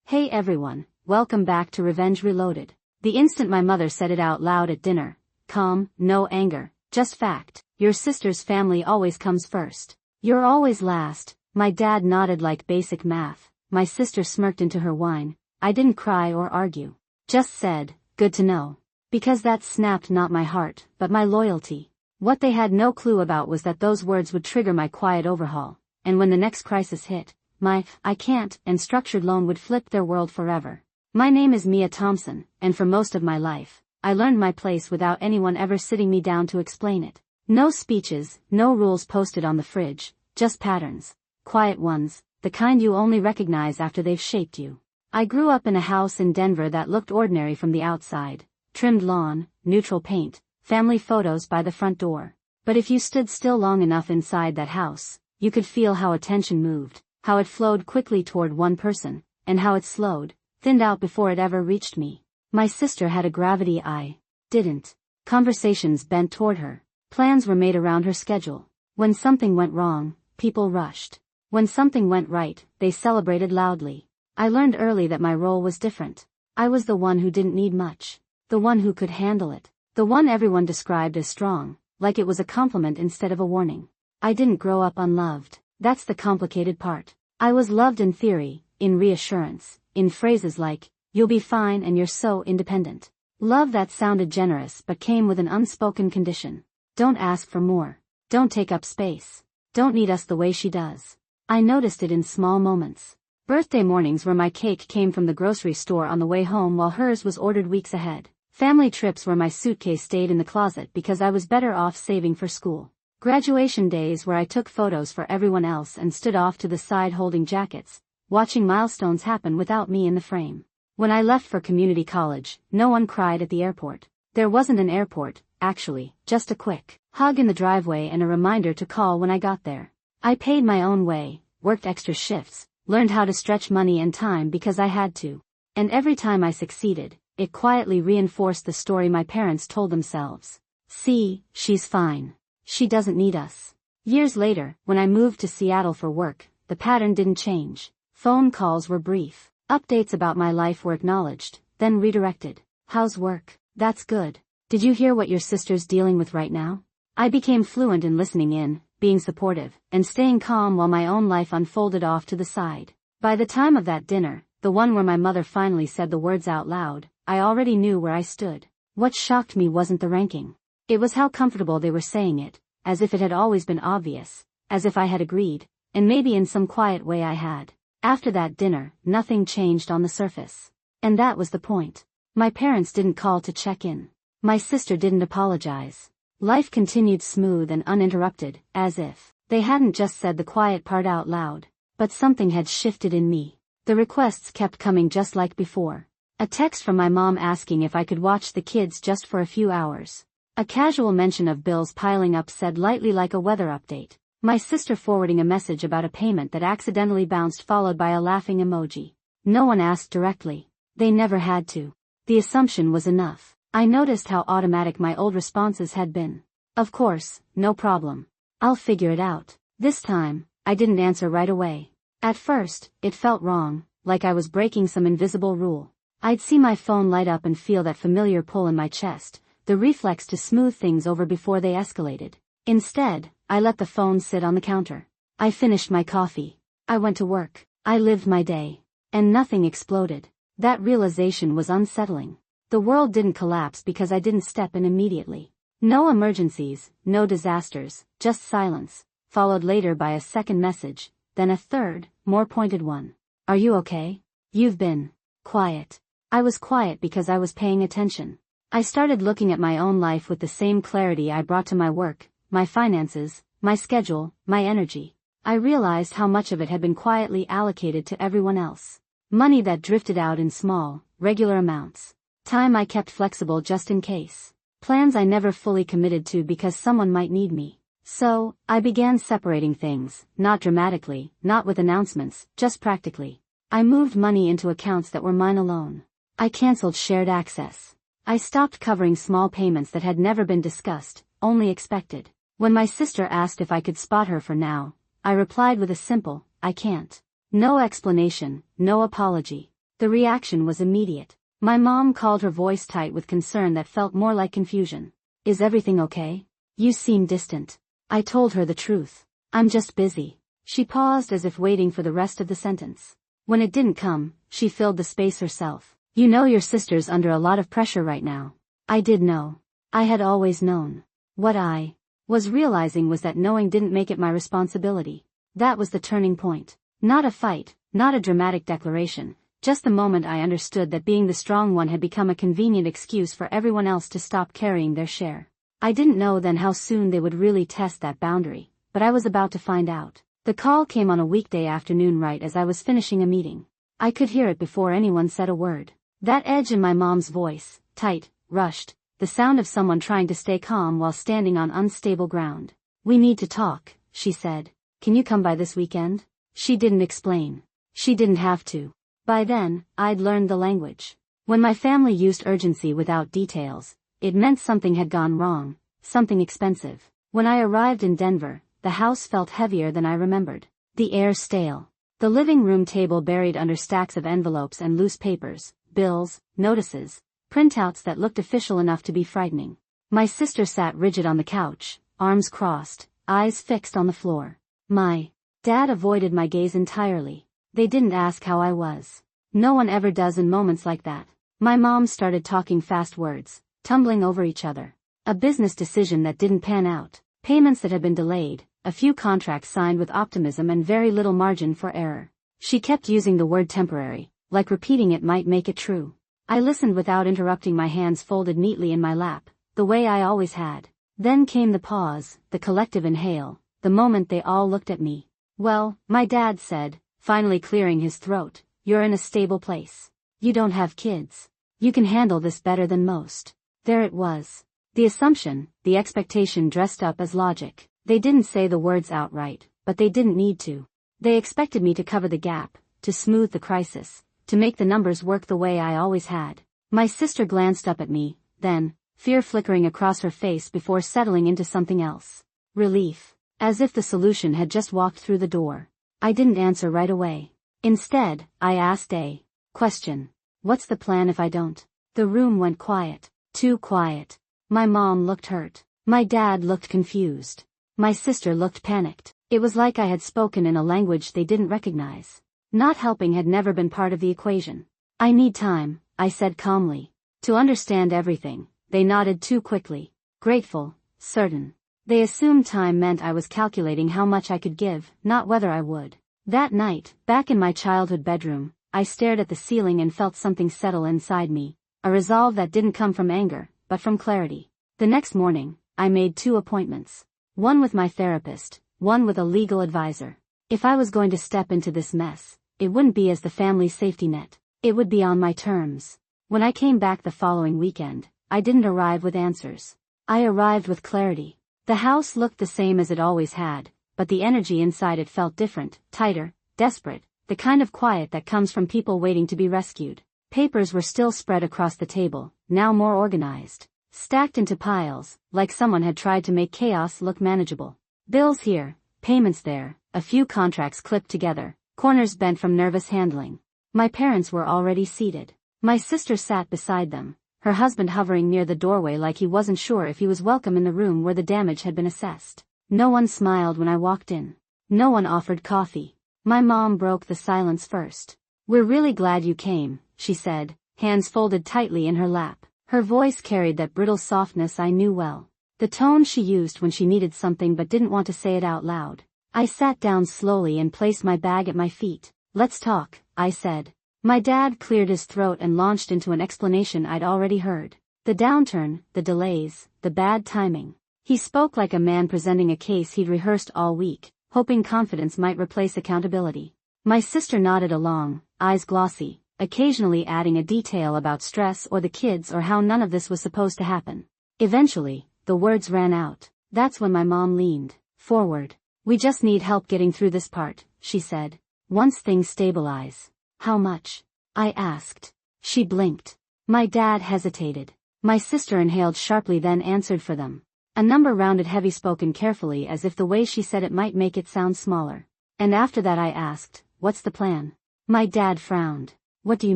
Hey everyone, welcome back to Revenge Reloaded. The instant my mother said it out loud at dinner, calm, no anger, just fact. Your sister's family always comes first. You're always last. My dad nodded like basic math. My sister smirked into her wine. I didn't cry or argue. Just said, good to know. Because that snapped not my heart, but my loyalty. What they had no clue about was that those words would trigger my quiet overhaul, and when the next crisis hit, my I can't and structured loan would flip their world forever. My name is Mia Thompson, and for most of my life, I learned my place without anyone ever sitting me down to explain it. No speeches, no rules posted on the fridge, just patterns. Quiet ones, the kind you only recognize after they've shaped you. I grew up in a house in Denver that looked ordinary from the outside. Trimmed lawn, neutral paint, family photos by the front door. But if you stood still long enough inside that house, you could feel how attention moved, how it flowed quickly toward one person, and how it slowed, thinned out before it ever reached me. My sister had a gravity I didn't. Conversations bent toward her. Plans were made around her schedule. When something went wrong, people rushed. When something went right, they celebrated loudly. I learned early that my role was different. I was the one who didn't need much. The one who could handle it. The one everyone described as strong, like it was a compliment instead of a warning. I didn't grow up unloved. That's the complicated part. I was loved in theory, in reassurance, in phrases like, you'll be fine and you're so independent. Love that sounded generous but came with an unspoken condition. Don't ask for more. Don't take up space. Don't need us the way she does. I noticed it in small moments. Birthday mornings where my cake came from the grocery store on the way home while hers was ordered weeks ahead. Family trips where my suitcase stayed in the closet because I was better off saving for school. Graduation days where I took photos for everyone else and stood off to the side holding jackets, watching milestones happen without me in the frame. When I left for community college, no one cried at the airport. There wasn't an airport, actually, just a quick hug in the driveway and a reminder to call when I got there. I paid my own way, worked extra shifts, learned how to stretch money and time because I had to. And every time I succeeded, it quietly reinforced the story my parents told themselves. See, she's fine. She doesn't need us. Years later, when I moved to Seattle for work, the pattern didn't change. Phone calls were brief. Updates about my life were acknowledged, then redirected. How's work? That's good. Did you hear what your sister's dealing with right now? I became fluent in listening in, being supportive, and staying calm while my own life unfolded off to the side. By the time of that dinner, the one where my mother finally said the words out loud, I already knew where I stood. What shocked me wasn't the ranking. It was how comfortable they were saying it, as if it had always been obvious, as if I had agreed, and maybe in some quiet way I had. After that dinner, nothing changed on the surface. And that was the point. My parents didn't call to check in. My sister didn't apologize. Life continued smooth and uninterrupted, as if they hadn't just said the quiet part out loud. But something had shifted in me. The requests kept coming just like before. A text from my mom asking if I could watch the kids just for a few hours. A casual mention of bills piling up said lightly like a weather update. My sister forwarding a message about a payment that accidentally bounced followed by a laughing emoji. No one asked directly. They never had to. The assumption was enough. I noticed how automatic my old responses had been. Of course, no problem. I'll figure it out. This time, I didn't answer right away. At first, it felt wrong, like I was breaking some invisible rule. I'd see my phone light up and feel that familiar pull in my chest, the reflex to smooth things over before they escalated. Instead, I let the phone sit on the counter. I finished my coffee. I went to work. I lived my day. And nothing exploded. That realization was unsettling. The world didn't collapse because I didn't step in immediately. No emergencies, no disasters, just silence, followed later by a second message, then a third, more pointed one. Are you okay? You've been quiet. I was quiet because I was paying attention. I started looking at my own life with the same clarity I brought to my work, my finances, my schedule, my energy. I realized how much of it had been quietly allocated to everyone else. Money that drifted out in small, regular amounts. Time I kept flexible just in case. Plans I never fully committed to because someone might need me. So, I began separating things, not dramatically, not with announcements, just practically. I moved money into accounts that were mine alone. I canceled shared access. I stopped covering small payments that had never been discussed, only expected. When my sister asked if I could spot her for now, I replied with a simple, I can't. No explanation, no apology. The reaction was immediate. My mom called, her voice tight with concern that felt more like confusion. Is everything okay? You seem distant. I told her the truth. I'm just busy. She paused as if waiting for the rest of the sentence. When it didn't come, she filled the space herself. You know your sister's under a lot of pressure right now. I did know. I had always known. What I was realizing was that knowing didn't make it my responsibility. That was the turning point. Not a fight, not a dramatic declaration, just the moment I understood that being the strong one had become a convenient excuse for everyone else to stop carrying their share. I didn't know then how soon they would really test that boundary, but I was about to find out. The call came on a weekday afternoon right as I was finishing a meeting. I could hear it before anyone said a word. That edge in my mom's voice, tight, rushed, the sound of someone trying to stay calm while standing on unstable ground. We need to talk, she said. Can you come by this weekend? She didn't explain. She didn't have to. By then, I'd learned the language. When my family used urgency without details, it meant something had gone wrong, something expensive. When I arrived in Denver, the house felt heavier than I remembered. The air stale. The living room table buried under stacks of envelopes and loose papers, bills, notices, printouts that looked official enough to be frightening. My sister sat rigid on the couch, arms crossed, eyes fixed on the floor. My dad avoided my gaze entirely. They didn't ask how I was. No one ever does in moments like that. My mom started talking fast words, tumbling over each other. A business decision that didn't pan out, payments that had been delayed, a few contracts signed with optimism and very little margin for error. She kept using the word temporary, like repeating it might make it true. I listened without interrupting, my hands folded neatly in my lap, the way I always had. Then came the pause, the collective inhale, the moment they all looked at me. Well, my dad said, finally clearing his throat, you're in a stable place. You don't have kids. You can handle this better than most. There it was. The assumption, the expectation dressed up as logic. They didn't say the words outright, but they didn't need to. They expected me to cover the gap, to smooth the crisis, to make the numbers work the way I always had. My sister glanced up at me, then, fear flickering across her face before settling into something else. Relief. As if the solution had just walked through the door. I didn't answer right away. Instead, I asked a question. What's the plan if I don't? The room went quiet. Too quiet. My mom looked hurt. My dad looked confused. My sister looked panicked. It was like I had spoken in a language they didn't recognize. Not helping had never been part of the equation. I need time, I said calmly. To understand everything. They nodded too quickly. Grateful, certain. They assumed time meant I was calculating how much I could give, not whether I would. That night, back in my childhood bedroom, I stared at the ceiling and felt something settle inside me. A resolve that didn't come from anger, but from clarity. The next morning, I made 2 appointments. One with my therapist, one with a legal advisor. If I was going to step into this mess, it wouldn't be as the family safety net. It would be on my terms. When I came back the following weekend, I didn't arrive with answers. I arrived with clarity. The house looked the same as it always had, but the energy inside it felt different, tighter, desperate, the kind of quiet that comes from people waiting to be rescued. Papers were still spread across the table, now more organized. Stacked into piles, like someone had tried to make chaos look manageable. Bills here, payments there, a few contracts clipped together, corners bent from nervous handling. My parents were already seated. My sister sat beside them, her husband hovering near the doorway like he wasn't sure if he was welcome in the room where the damage had been assessed. No one smiled when I walked in. No one offered coffee. My mom broke the silence first. We're really glad you came, she said, hands folded tightly in her lap. Her voice carried that brittle softness I knew well. The tone she used when she needed something but didn't want to say it out loud. I sat down slowly and placed my bag at my feet. Let's talk, I said. My dad cleared his throat and launched into an explanation I'd already heard. The downturn, the delays, the bad timing. He spoke like a man presenting a case he'd rehearsed all week, hoping confidence might replace accountability. My sister nodded along, eyes glossy, occasionally adding a detail about stress or the kids or how none of this was supposed to happen. Eventually, the words ran out. That's when my mom leaned forward. We just need help getting through this part, she said. Once things stabilize. How much? I asked. She blinked. My dad hesitated. My sister inhaled sharply then answered for them. A number rounded heavy spoken carefully as if the way she said it might make it sound smaller. And after that I asked, what's the plan? My dad frowned. What do you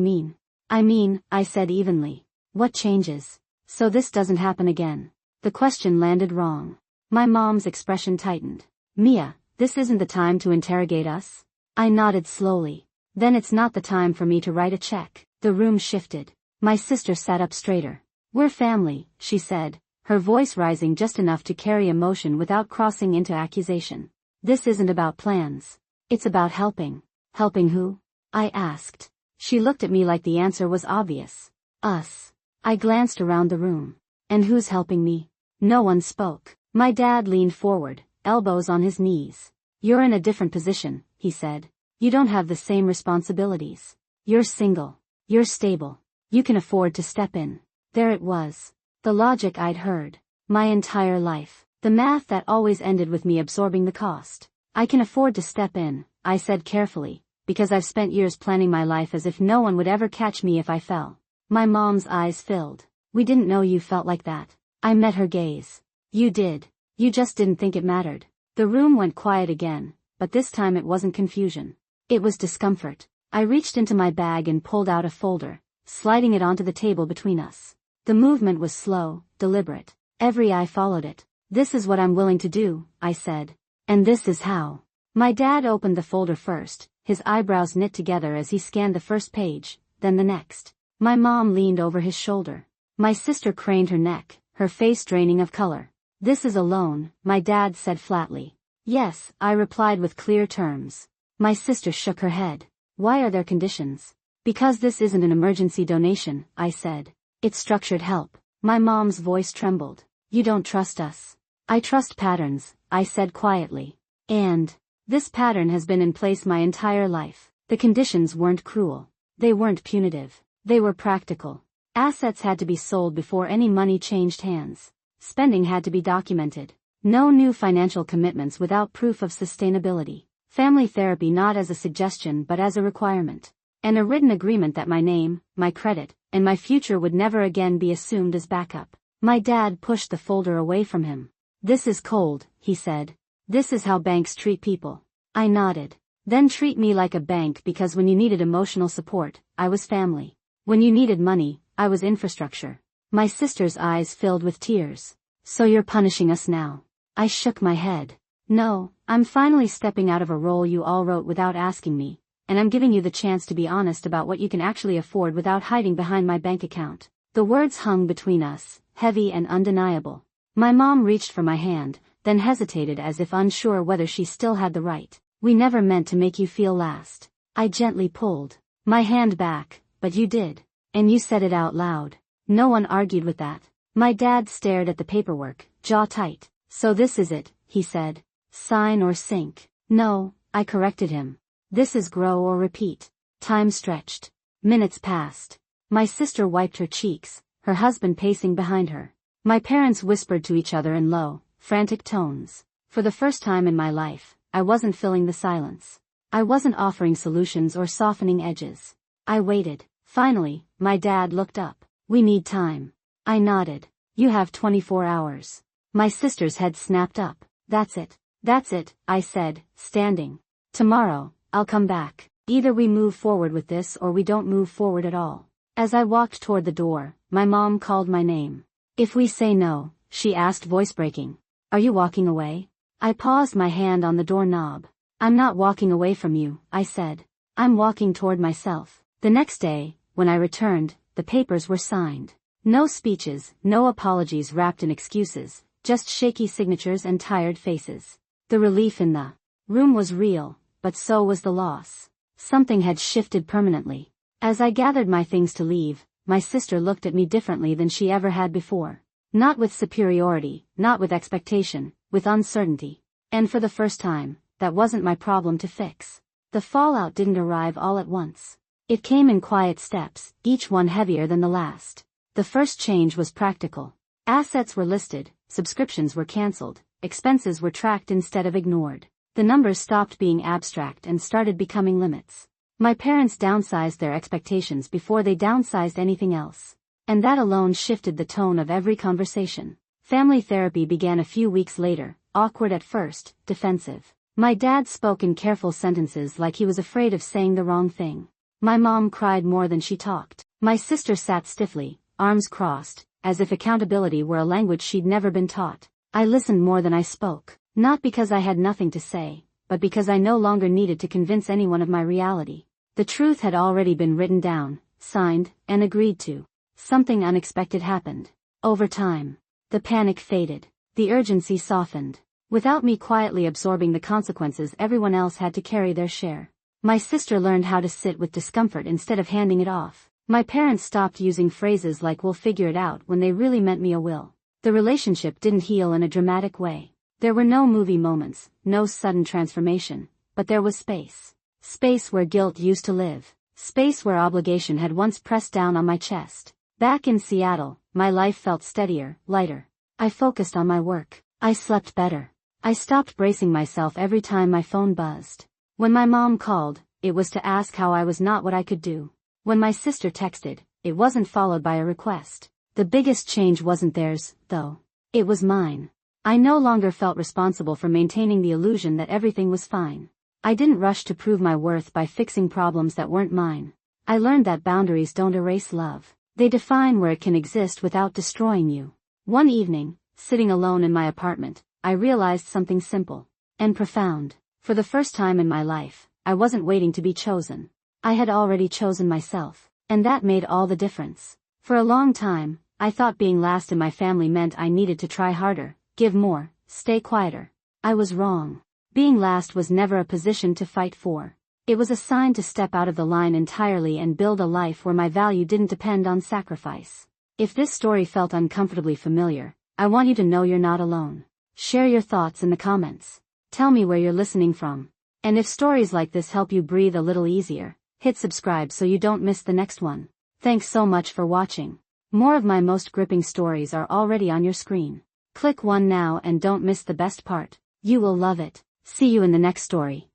mean? I said evenly. What changes? So this doesn't happen again. The question landed wrong. My mom's expression tightened. Mia, this isn't the time to interrogate us? I nodded slowly. Then it's not the time for me to write a check. The room shifted. My sister sat up straighter. We're family, she said, her voice rising just enough to carry emotion without crossing into accusation. This isn't about plans. It's about helping. Helping who? I asked. She looked at me like the answer was obvious. Us. I glanced around the room. And who's helping me? No one spoke. My dad leaned forward, elbows on his knees. You're in a different position, he said. You don't have the same responsibilities. You're single. You're stable. You can afford to step in. There it was. The logic I'd heard. My entire life. The math that always ended with me absorbing the cost. I can afford to step in, I said carefully, because I've spent years planning my life as if no one would ever catch me if I fell. My mom's eyes filled. We didn't know you felt like that. I met her gaze. You did. You just didn't think it mattered. The room went quiet again, but this time it wasn't confusion. It was discomfort. I reached into my bag and pulled out a folder, sliding it onto the table between us. The movement was slow, deliberate. Every eye followed it. This is what I'm willing to do, I said. And this is how. My dad opened the folder first, his eyebrows knit together as he scanned the first page, then the next. My mom leaned over his shoulder. My sister craned her neck, her face draining of color. This is a loan, my dad said flatly. Yes, I replied with clear terms. My sister shook her head. Why are there conditions? Because this isn't an emergency donation, I said. It's structured help. My mom's voice trembled. You don't trust us. I trust patterns, I said quietly. And this pattern has been in place my entire life. The conditions weren't cruel. They weren't punitive. They were practical. Assets had to be sold before any money changed hands. Spending had to be documented. No new financial commitments without proof of sustainability. Family therapy not as a suggestion but as a requirement. And a written agreement that my name, my credit, and my future would never again be assumed as backup. My dad pushed the folder away from him. This is cold, he said. This is how banks treat people. I nodded. Then treat me like a bank because when you needed emotional support, I was family. When you needed money, I was infrastructure. My sister's eyes filled with tears. So you're punishing us now? I shook my head. No, I'm finally stepping out of a role you all wrote without asking me, and I'm giving you the chance to be honest about what you can actually afford without hiding behind my bank account. The words hung between us, heavy and undeniable. My mom reached for my hand, then hesitated as if unsure whether she still had the right. We never meant to make you feel last. I gently pulled my hand back, but you did. And you said it out loud. No one argued with that. My dad stared at the paperwork, jaw tight. So this is it, he said. Sign or sink. No, I corrected him. This is grow or repeat. Time stretched. Minutes passed. My sister wiped her cheeks, her husband pacing behind her. My parents whispered to each other in low, frantic tones. For the first time in my life, I wasn't filling the silence. I wasn't offering solutions or softening edges. I waited. Finally, my dad looked up. We need time. I nodded. You have 24 hours. My sister's head snapped up. That's it. That's it, I said, standing. Tomorrow, I'll come back. Either we move forward with this or we don't move forward at all. As I walked toward the door, my mom called my name. If we say no, she asked, voice breaking. Are you walking away? I paused, my hand on the doorknob. I'm not walking away from you, I said. I'm walking toward myself. The next day, when I returned, the papers were signed. No speeches, no apologies wrapped in excuses, just shaky signatures and tired faces. The relief in the room was real, but so was the loss. Something had shifted permanently. As I gathered my things to leave, my sister looked at me differently than she ever had before. Not with superiority, not with expectation, with uncertainty. And for the first time, that wasn't my problem to fix. The fallout didn't arrive all at once. It came in quiet steps, each one heavier than the last. The first change was practical. Assets were listed, subscriptions were cancelled, expenses were tracked instead of ignored. The numbers stopped being abstract and started becoming limits. My parents downsized their expectations before they downsized anything else. And that alone shifted the tone of every conversation. Family therapy began a few weeks later, awkward at first, defensive. My dad spoke in careful sentences like he was afraid of saying the wrong thing. My mom cried more than she talked. My sister sat stiffly, arms crossed, as if accountability were a language she'd never been taught. I listened more than I spoke, not because I had nothing to say, but because I no longer needed to convince anyone of my reality. The truth had already been written down, signed, and agreed to. Something unexpected happened. Over time, the panic faded. The urgency softened. Without me quietly absorbing the consequences, everyone else had to carry their share. My sister learned how to sit with discomfort instead of handing it off. My parents stopped using phrases like "we'll figure it out" when they really meant "me a will." The relationship didn't heal in a dramatic way. There were no movie moments, no sudden transformation, but there was space. Space where guilt used to live. Space where obligation had once pressed down on my chest. Back in Seattle, my life felt steadier, lighter. I focused on my work. I slept better. I stopped bracing myself every time my phone buzzed. When my mom called, it was to ask how I was not what I could do. When my sister texted, it wasn't followed by a request. The biggest change wasn't theirs, though. It was mine. I no longer felt responsible for maintaining the illusion that everything was fine. I didn't rush to prove my worth by fixing problems that weren't mine. I learned that boundaries don't erase love. They define where it can exist without destroying you. One evening, sitting alone in my apartment, I realized something simple and profound. For the first time in my life, I wasn't waiting to be chosen. I had already chosen myself, and that made all the difference. For a long time, I thought being last in my family meant I needed to try harder, give more, stay quieter. I was wrong. Being last was never a position to fight for. It was a sign to step out of the line entirely and build a life where my value didn't depend on sacrifice. If this story felt uncomfortably familiar, I want you to know you're not alone. Share your thoughts in the comments. Tell me where you're listening from. And if stories like this help you breathe a little easier, hit subscribe so you don't miss the next one. Thanks so much for watching. More of my most gripping stories are already on your screen. Click one now and don't miss the best part. You will love it. See you in the next story.